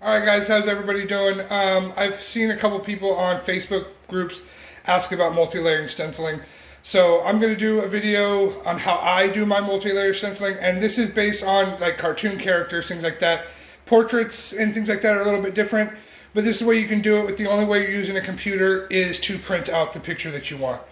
Alright guys, how's everybody doing? I've seen a couple people on Facebook groups ask about multi-layering stenciling. So I'm going to do a video on how I do my multi-layer stenciling, and this is based on like cartoon characters, things like that. Portraits and things like that are a little bit different, but this is the way you can do it. With the only way you're using a computer is to print out the picture that you want.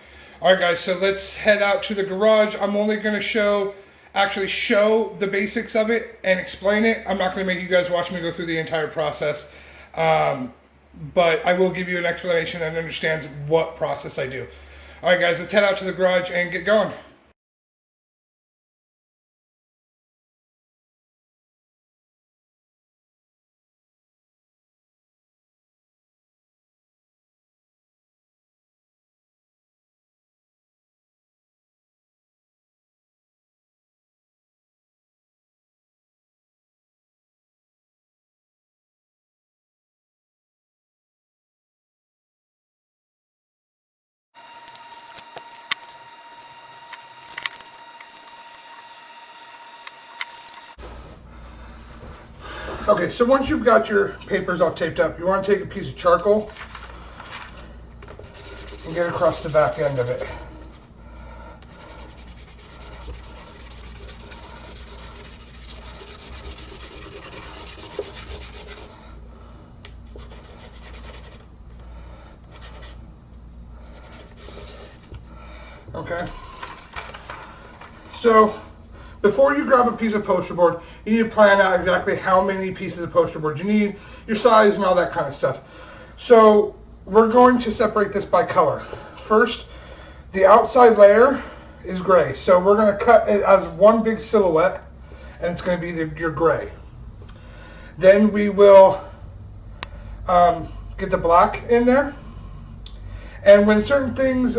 Alright guys, so let's head out to the garage. I'm only going to actually show the basics of it and explain it. I'm not going to make you guys watch me go through the entire process, but I will give you an explanation and understands what process I do. Alright guys, let's head out to the garage and get going. Okay, so once you've got your papers all taped up, you want to take a piece of charcoal and get across the back end of it. Okay, so before you grab a piece of poster board, you need to plan out exactly how many pieces of poster board you need, your size, and all that kind of stuff. So we're going to separate this by color. First, the outside layer is gray, so we're going to cut it as one big silhouette, and it's going to be your gray. Then we will get the black in there, and when certain things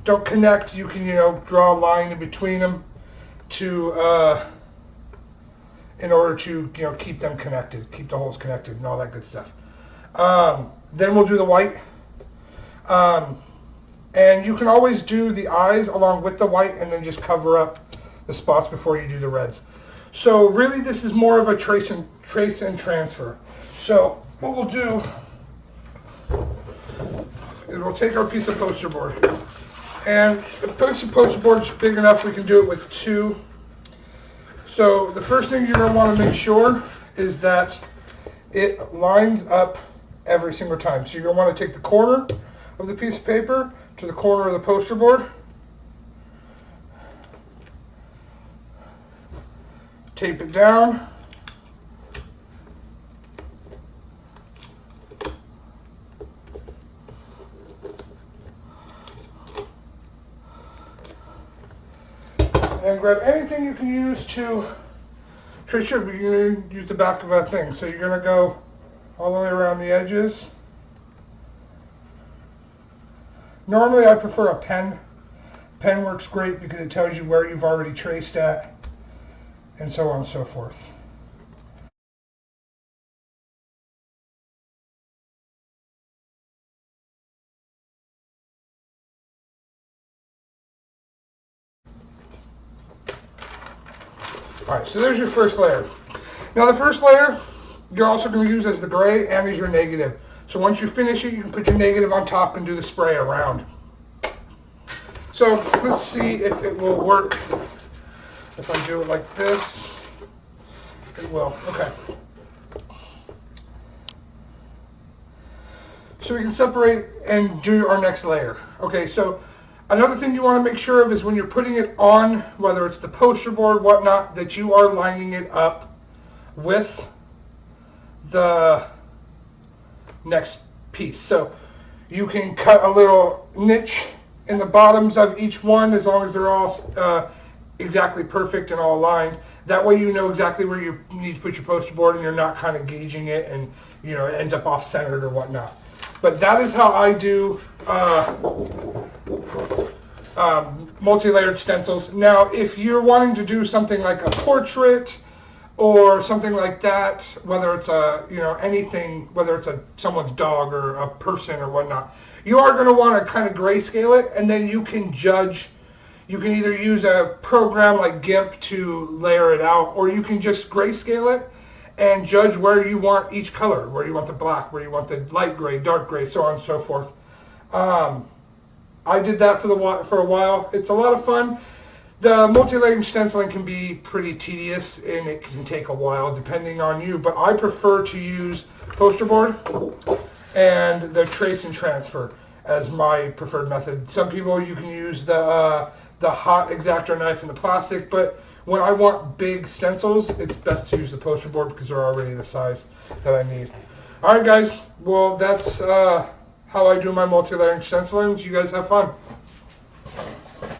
don't connect, you can, draw a line in between them to in order to, keep them connected, keep the holes connected and all that good stuff. Then we'll do the white. And you can always do the eyes along with the white and then just cover up the spots before you do the reds. So really this is more of a trace and transfer. So what we'll do is we'll take our piece of poster board. And the piece of poster board is big enough we can do it with two. So the first thing you're going to want to make sure is that it lines up every single time. So you're going to want to take the corner of the piece of paper to the corner of the poster board. Tape it down. And grab anything you can use to trace your, you're going to use the back of a thing. So you're going to go all the way around the edges. Normally I prefer a pen. Pen works great because it tells you where you've already traced at, and so on and so forth. Alright, so there's your first layer. Now the first layer you're also going to use as the gray and as your negative. So once you finish it, you can put your negative on top and do the spray around. So let's see if it will work. If I do it like this, it will. Okay. So we can separate and do our next layer. Okay, so another thing you want to make sure of is when you're putting it on, whether it's the poster board, whatnot, that you are lining it up with the next piece. So you can cut a little niche in the bottoms of each one as long as they're all exactly perfect and all aligned. That way you know exactly where you need to put your poster board and you're not kind of gauging it and it ends up off-centered or whatnot. But that is how I do multi-layered stencils. Now, if you're wanting to do something like a portrait or something like that, whether it's anything, whether it's someone's dog or a person or whatnot, you are going to want to kind of grayscale it, and then you can judge. You can either use a program like GIMP to layer it out, or you can just grayscale it and judge where you want each color, where you want the black, where you want the light gray, dark gray, so on and so forth. I did that for a while. It's a lot of fun. The multi-layer stenciling can be pretty tedious and it can take a while depending on you, but I prefer to use poster board and the trace and transfer as my preferred method. Some people, you can use the hot X-Acto knife and the plastic, but when I want big stencils, it's best to use the poster board because they're already the size that I need. Alright guys, well that's how I do my multi-layering stencilings. You guys have fun.